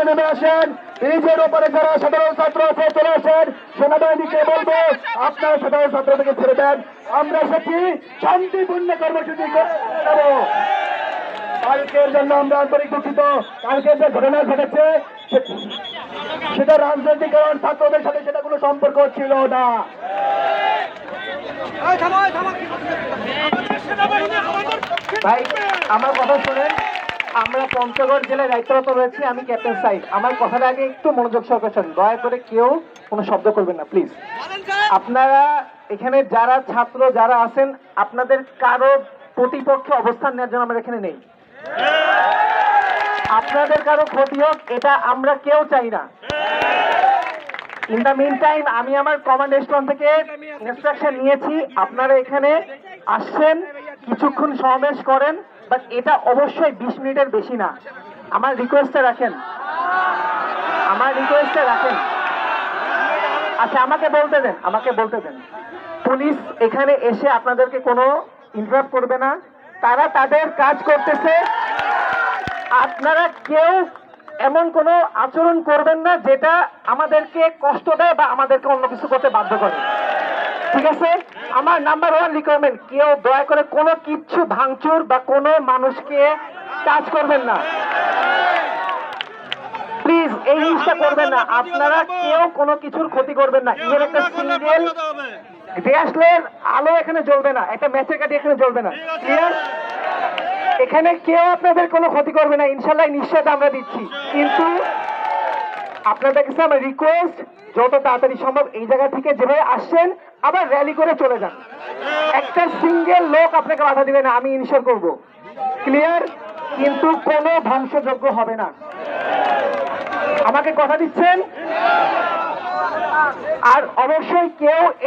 নেমে আসেন, ব্রিজের উপরে যারা সাধারণ ছাত্র আছে চলে আসেন। সেনাবাহিনীকে বলবো আপনারা সাধারণ ছাত্র থেকে ছেড়ে দেন, আমরা এসেছি শান্তিপূর্ণ কর্মসূচি করবো। কালকের জন্য আমরা আন্তরিক দুঃখিত। কালকে যে ঘটনা ঘটেছে সেটা রাজনৈতিকরণ, ছাত্রদের সাথে সেটা কোনো সম্পর্ক ছিল না। ভাই আমার কথা শুনেন, আমরা পঞ্চগড় জেলায় দায়িত্বরত রয়েছি, আমি ক্যাপ্টেন সাইদ। আমার কথার আগে একটু মনোযোগ সহকারে শুনুন, দয়া করে কেউ কোনো শব্দ করবেন না প্লিজ। আপনারা এখানে যারা ছাত্র যারা আছেন, আপনাদের কারো প্রতিপক্ষে অবস্থান নেওয়ার জন্য আমরা এখানে নেই। আপনাদের কারো ক্ষতি হোক এটা আমরা কেউ চাই না। ইন দ্য মিন টাইম আমি আমার কমান্ড স্টোন থেকে ইনস্ট্রাকশন নিয়েছি, আপনারা এখানে আসছেন, কিছুক্ষণ সমাবেশ করেন, বাট এটা অবশ্যই 20 মিনিটের বেশি না। আমার রিকোয়েস্টটা রাখেন, আমার রিকোয়েস্টটা রাখেন। আচ্ছা আমাকে বলতে দেন। পুলিশ এখানে এসে আপনাদেরকে কোনো ইন্টারাপ্ট করবে না, তারা তাদের কাজ করতেছে। আপনারা কেউ এমন কোনো আচরণ করবেন না যেটা আমাদেরকে কষ্ট দেয় বা আমাদেরকে অন্য কিছু করতে বাধ্য করে, ঠিক আছে? আমার নাম্বার 1 রিকোয়ারমেন্ট, কেউ দয়া করে কোনো কিচ্ছু ভাঙচুর বা কোনো মানুষকে টাচ করবেন না, প্লিজ এই জিনিসটা করবেন না। আপনারা কেউ কোনো কিছুর ক্ষতি করবেন না। ইভেন একটা সিঙ্গেল গ্যাসলের আলো এখানে জ্বলবে না, একটা ম্যাচের কাঠি এখানে জ্বলবে না, ক্লিয়ার? এখানে কেউ আপনাদের কোনো ক্ষতি করবে না, ইনশাল্লাহ নিশ্চয়তা আমরা দিচ্ছি। কিন্তু আপনাদের কাছে আমার রিকোয়েস্ট, যত তাড়াতাড়ি সম্ভব এই জায়গা থেকে যেভাবে আসছেন আবার র্যালি করে চলে যান। একটা সিঙ্গেল লোক আপনাকে বাধা দিবে না, আমি ইনশিওর করব, ক্লিয়ার? কিন্তু কোনো ধ্বংসযোগ্য হবে না, আমাকে কথা দিচ্ছেন? আর অবশ্যই কেউ